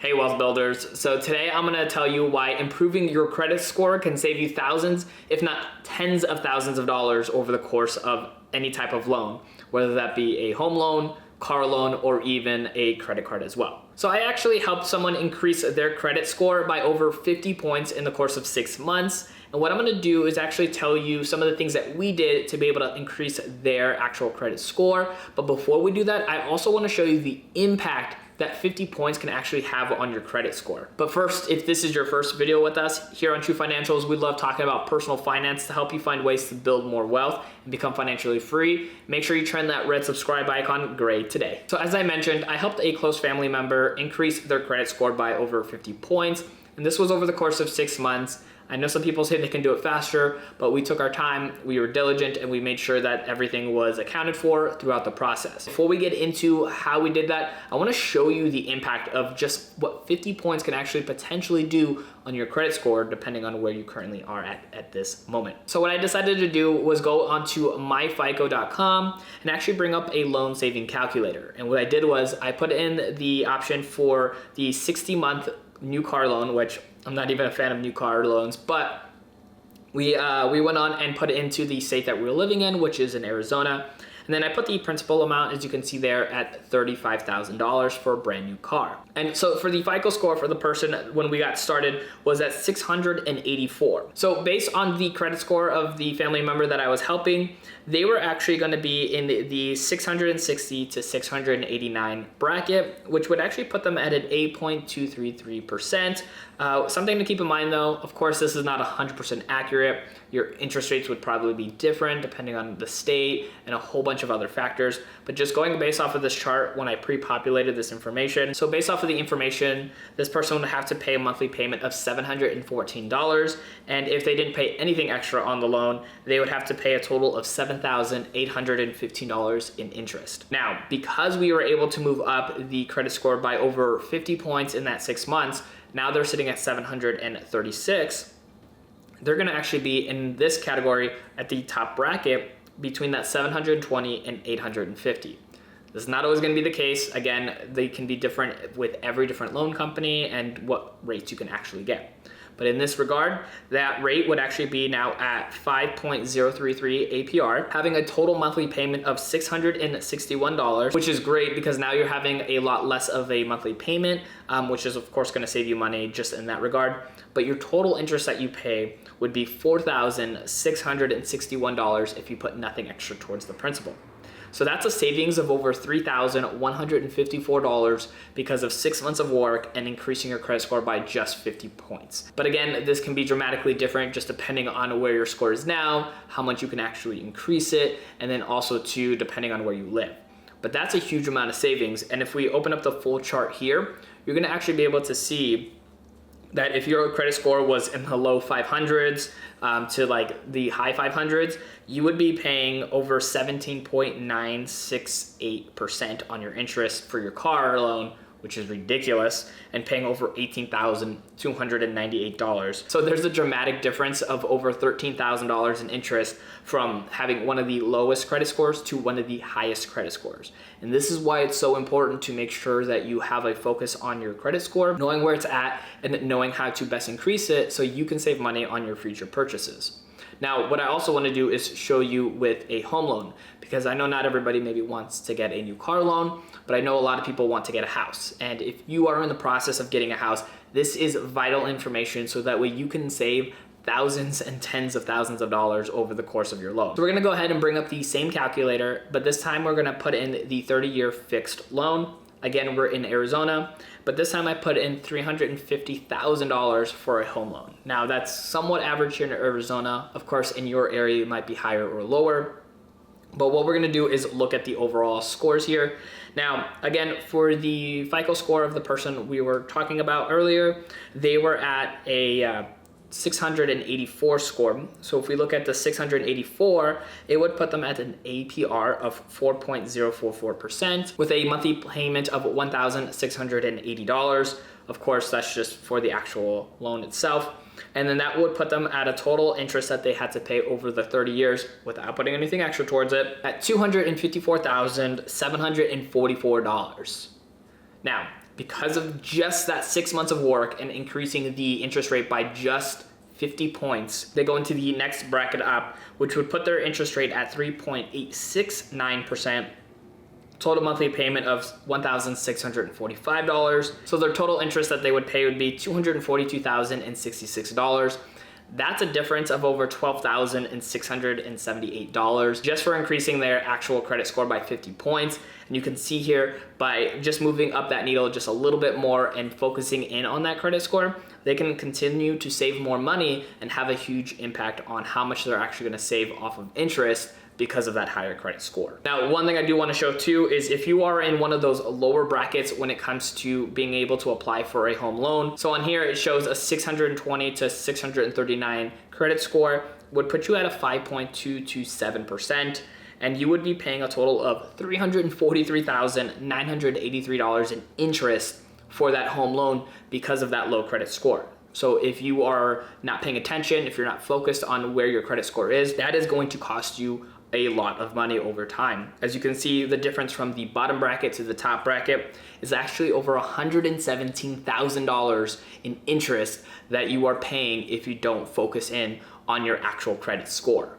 Hey wealth builders, so today I'm going to tell you why improving your credit score can save you thousands, if not tens of thousands of dollars over the course of any type of loan, whether that be a home loan, car loan, or even a credit card as well. So I actually helped someone increase their credit score by over 50 points in the course of 6 months. And what I'm going to do is actually tell you some of the things that we did to be able to increase their actual credit score. But before we do that, I also want to show you the impact that 50 points can actually have on your credit score. But first, if this is your first video with us here on True Financials, we love talking about personal finance to help you find ways to build more wealth and become financially free. Make sure you turn that red subscribe icon gray today. So as I mentioned, I helped a close family member increase their credit score by over 50 points. And this was over the course of 6 months. I know some people say they can do it faster, but we took our time, we were diligent, and we made sure that everything was accounted for throughout the process. Before we get into how we did that, I want to show you the impact of just what 50 points can actually potentially do on your credit score depending on where you currently are at this moment. So what I decided to do was go onto myfico.com and actually bring up a loan saving calculator. And what I did was I put in the option for the 60-month new car loan, which I'm not even a fan of new car loans, but we went on and put it into the state that we're living in, which is in Arizona. And then I put the principal amount, as you can see there, at $35,000 for a brand new car. And so for the FICO score for the person when we got started was at 684. So based on the credit score of the family member that I was helping, they were actually going to be in the 660 to 689 bracket, which would actually put them at an 8.233%. Something to keep in mind though, of course, this is not 100% accurate. Your interest rates would probably be different depending on the state and a whole bunch of other factors. But just going based off of this chart when I pre-populated this information. So based off of the information, this person would have to pay a monthly payment of $714. And if they didn't pay anything extra on the loan, they would have to pay a total of $7,815 in interest. Now, because we were able to move up the credit score by over 50 points in that 6 months, now they're sitting at 736. They're going to actually be in this category at the top bracket between that 720 and 850. This is not always going to be the case. Again, they can be different with every different loan company and what rates you can actually get. But in this regard, that rate would actually be now at 5.033 APR, having a total monthly payment of $661, which is great because now you're having a lot less of a monthly payment, which is of course going to save you money just in that regard. But your total interest that you pay would be $4,661 if you put nothing extra towards the principal. So that's a savings of over $3,154 because of 6 months of work and increasing your credit score by just 50 points. But again, this can be dramatically different just depending on where your score is now, how much you can actually increase it, and then also too, depending on where you live. But that's a huge amount of savings. And if we open up the full chart here, you're gonna actually be able to see that if your credit score was in the low 500s to like the high 500s, you would be paying over 17.968% on your interest for your car loan, which is ridiculous, and paying over $18,298. So there's a dramatic difference of over $13,000 in interest from having one of the lowest credit scores to one of the highest credit scores. And this is why it's so important to make sure that you have a focus on your credit score, knowing where it's at and knowing how to best increase it so you can save money on your future purchases. Now, what I also want to do is show you with a home loan, because I know not everybody maybe wants to get a new car loan, but I know a lot of people want to get a house. And if you are in the process of getting a house, this is vital information so that way you can save thousands and tens of thousands of dollars over the course of your loan. So we're going to go ahead and bring up the same calculator, but this time we're going to put in the 30-year fixed loan. Again, we're in Arizona, but this time I put in $350,000 for a home loan. Now that's somewhat average here in Arizona. Of course, in your area, it might be higher or lower. But what we're gonna do is look at the overall scores here. Now, again, for the FICO score of the person we were talking about earlier, they were at a 684 score. So if we look at the 684, it would put them at an APR of 4.044% with a monthly payment of $1,680. Of course, that's just for the actual loan itself. And then that would put them at a total interest that they had to pay over the 30 years without putting anything extra towards it at $254,744. Now, because of just that 6 months of work and increasing the interest rate by just 50 points, they go into the next bracket up, which would put their interest rate at 3.869%. Total monthly payment of $1,645. So their total interest that they would pay would be $242,066. That's a difference of over $12,678 just for increasing their actual credit score by 50 points. And you can see here, by just moving up that needle just a little bit more and focusing in on that credit score, they can continue to save more money and have a huge impact on how much they're actually going to save off of interest because of that higher credit score. Now, one thing I do want to show too is if you are in one of those lower brackets when it comes to being able to apply for a home loan. So on here, it shows a 620 to 639 credit score would put you at a 5.227%, and you would be paying a total of $343,983 in interest for that home loan because of that low credit score. So if you are not paying attention, if you're not focused on where your credit score is, that is going to cost you a lot of money over time. As you can see, the difference from the bottom bracket to the top bracket is actually over $117,000 in interest that you are paying if you don't focus in on your actual credit score.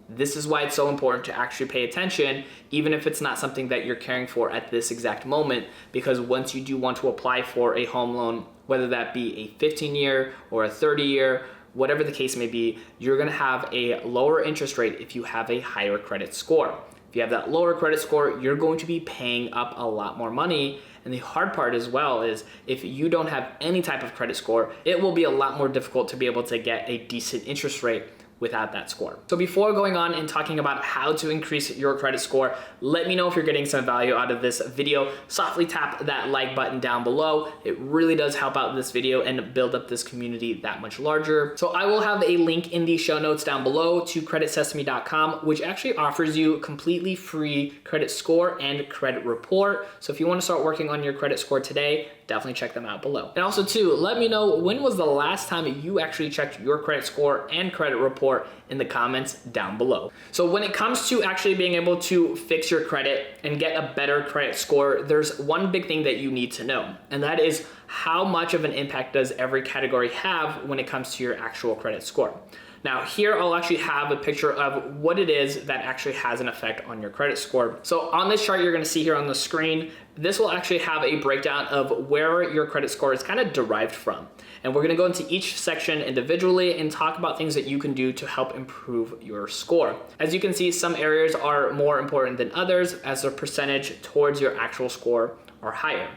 This is why it's so important to actually pay attention, even if it's not something that you're caring for at this exact moment, because once you do want to apply for a home loan, whether that be a 15-year or a 30-year, whatever the case may be, you're gonna have a lower interest rate if you have a higher credit score. If you have that lower credit score, you're going to be paying up a lot more money. And the hard part as well is if you don't have any type of credit score, it will be a lot more difficult to be able to get a decent interest rate without that score. So before going on and talking about how to increase your credit score, let me know if you're getting some value out of this video. Softly tap that like button down below. It really does help out this video and build up this community that much larger. So I will have a link in the show notes down below to creditsesame.com, which actually offers you completely free credit score and credit report. So if you want to start working on your credit score today, definitely check them out below. And also too, let me know when was the last time you actually checked your credit score and credit report in the comments down below. So when it comes to actually being able to fix your credit and get a better credit score, there's one big thing that you need to know, and that is how much of an impact does every category have when it comes to your actual credit score. Now here I'll actually have a picture of what it is that actually has an effect on your credit score. So on this chart you're gonna see here on the screen, this will actually have a breakdown of where your credit score is kind of derived from. And we're gonna go into each section individually and talk about things that you can do to help improve your score. As you can see, some areas are more important than others as their percentage towards your actual score are higher.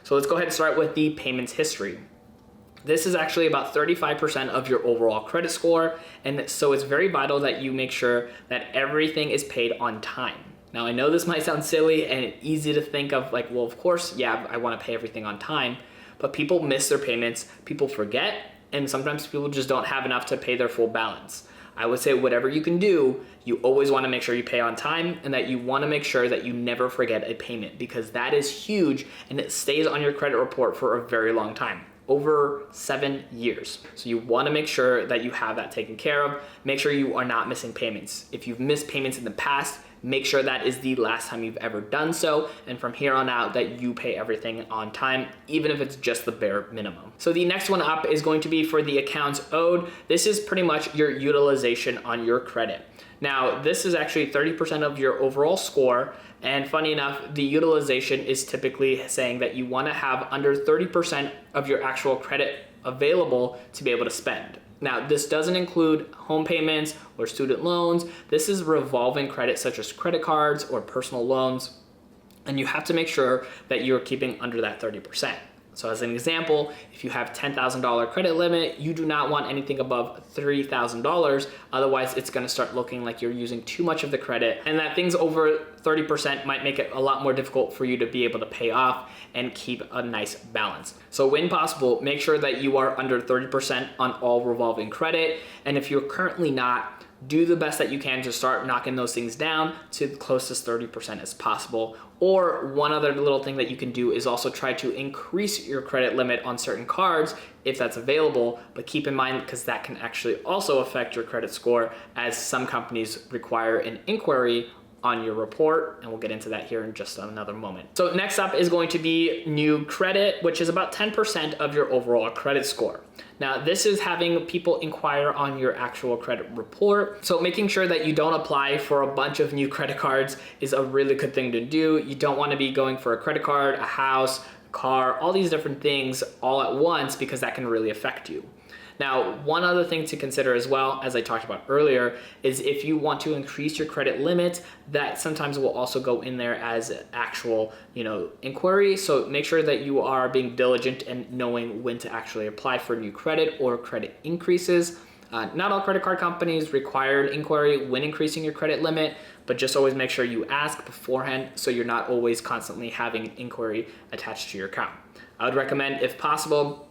So let's go ahead and start with the payments history. This is actually about 35% of your overall credit score, and so it's very vital that you make sure that everything is paid on time. Now I know this might sound silly and easy to think of like, well, of course, yeah, I want to pay everything on time, but people miss their payments, people forget, and sometimes people just don't have enough to pay their full balance. I would say whatever you can do, you always want to make sure you pay on time and that you want to make sure that you never forget a payment, because that is huge and it stays on your credit report for a very long time. Over 7 years. So you want to make sure that you have that taken care of. Make sure you are not missing payments. If you've missed payments in the past, make sure that is the last time you've ever done so. And from here on out that you pay everything on time, even if it's just the bare minimum. So the next one up is going to be for the accounts owed. This is pretty much your utilization on your credit. Now, this is actually 30% of your overall score. And funny enough, the utilization is typically saying that you want to have under 30% of your actual credit available to be able to spend. Now, this doesn't include home payments or student loans. This is revolving credit such as credit cards or personal loans. And you have to make sure that you're keeping under that 30%. So as an example, if you have $10,000 credit limit, you do not want anything above $3,000. Otherwise, it's gonna start looking like you're using too much of the credit, and that things over 30% might make it a lot more difficult for you to be able to pay off and keep a nice balance. So when possible, make sure that you are under 30% on all revolving credit. And if you're currently not, do the best that you can to start knocking those things down to the closest 30% as possible. Or one other little thing that you can do is also try to increase your credit limit on certain cards if that's available, but keep in mind because that can actually also affect your credit score, as some companies require an inquiry on your report, and we'll get into that here in just another moment. So next up is going to be new credit, which is about 10% of your overall credit score. Now, this is having people inquire on your actual credit report. So making sure that you don't apply for a bunch of new credit cards is a really good thing to do. You don't want to be going for a credit card, a house, car, all these different things all at once, because that can really affect you. Now, one other thing to consider as well, as I talked about earlier, is if you want to increase your credit limit, that sometimes will also go in there as actual, inquiry. So make sure that you are being diligent and knowing when to actually apply for new credit or credit increases. Not all credit card companies require inquiry when increasing your credit limit, but just always make sure you ask beforehand so you're not always constantly having an inquiry attached to your account. I would recommend, if possible,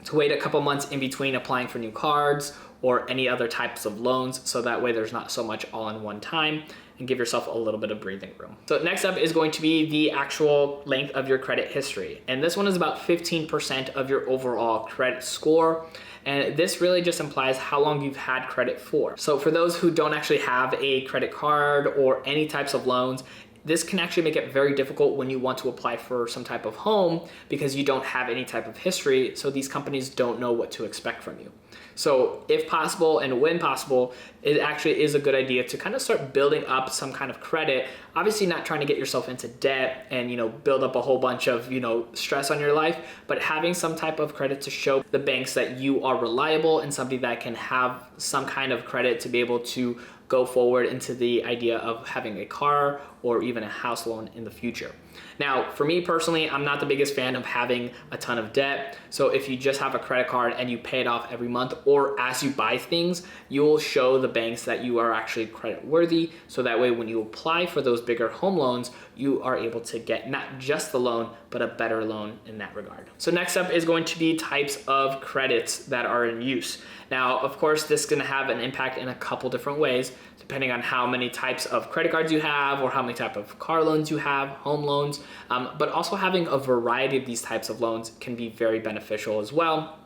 to wait a couple months in between applying for new cards or any other types of loans, so that way there's not so much all in one time, and give yourself a little bit of breathing room. So next up is going to be the actual length of your credit history. And this one is about 15% of your overall credit score. And this really just implies how long you've had credit for. So for those who don't actually have a credit card or any types of loans, this can actually make it very difficult when you want to apply for some type of home, because you don't have any type of history, so these companies don't know what to expect from you. So if possible and when possible, it actually is a good idea to kind of start building up some kind of credit. Obviously not trying to get yourself into debt and build up a whole bunch of stress on your life, but having some type of credit to show the banks that you are reliable and somebody that can have some kind of credit to be able to go forward into the idea of having a car or even a house loan in the future. Now, for me personally, I'm not the biggest fan of having a ton of debt. So if you just have a credit card and you pay it off every month, or as you buy things, you will show the banks that you are actually credit worthy. So that way, when you apply for those bigger home loans, you are able to get not just the loan, but a better loan in that regard. So next up is going to be types of credits that are in use. Now, of course, this is going to have an impact in a couple different ways, depending on how many types of credit cards you have or how many type of car loans you have, home loans, but also having a variety of these types of loans can be very beneficial as well.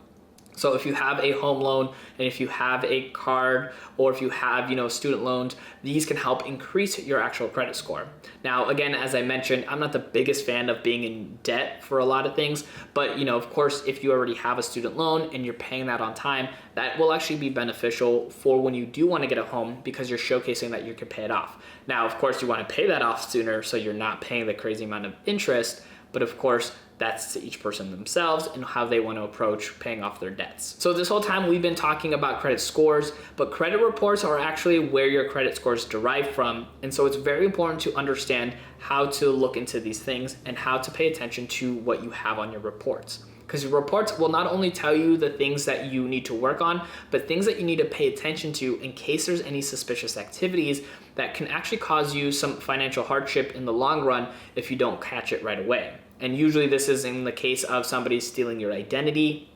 So if you have a home loan and if you have a card or if you have, student loans, these can help increase your actual credit score. Now, again, as I mentioned, I'm not the biggest fan of being in debt for a lot of things, but of course, if you already have a student loan and you're paying that on time, that will actually be beneficial for when you do want to get a home, because you're showcasing that you can pay it off. Now, of course, you want to pay that off sooner so you're not paying the crazy amount of interest, but of course, that's to each person themselves and how they want to approach paying off their debts. So this whole time we've been talking about credit scores, but credit reports are actually where your credit scores derive from. And so it's very important to understand how to look into these things and how to pay attention to what you have on your reports. Because your reports will not only tell you the things that you need to work on, but things that you need to pay attention to in case there's any suspicious activities that can actually cause you some financial hardship in the long run if you don't catch it right away. And usually this is in the case of somebody stealing your identity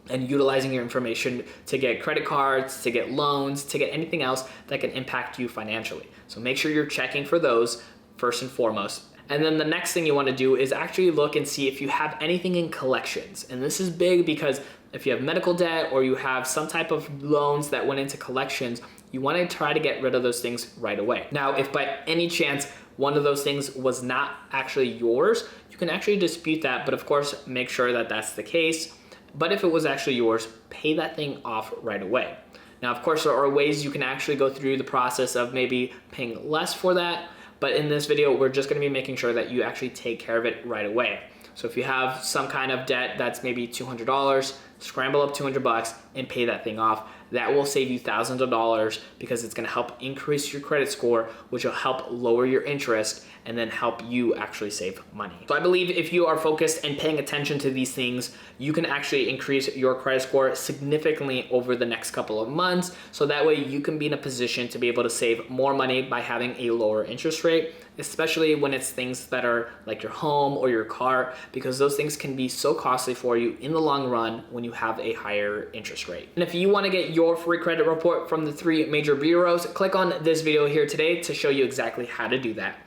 and utilizing your information to get credit cards, to get loans, to get anything else that can impact you financially. So make sure you're checking for those first and foremost. And then the next thing you want to do is actually look and see if you have anything in collections. And this is big because if you have medical debt or you have some type of loans that went into collections, you want to try to get rid of those things right away. Now, if by any chance one of those things was not actually yours, you can actually dispute that, but of course, make sure that that's the case. But if it was actually yours, pay that thing off right away. Now, of course, there are ways you can actually go through the process of maybe paying less for that, but in this video, we're just gonna be making sure that you actually take care of it right away. So if you have some kind of debt that's maybe $200, scramble up $200 and pay that thing off. That will save you thousands of dollars because it's gonna help increase your credit score, which will help lower your interest and then help you actually save money. So I believe if you are focused and paying attention to these things, you can actually increase your credit score significantly over the next couple of months. So that way you can be in a position to be able to save more money by having a lower interest rate, especially when it's things that are like your home or your car, because those things can be so costly for you in the long run when you have a higher interest rate. And if you want to get your free credit report from the 3 major bureaus, click on this video here today to show you exactly how to do that.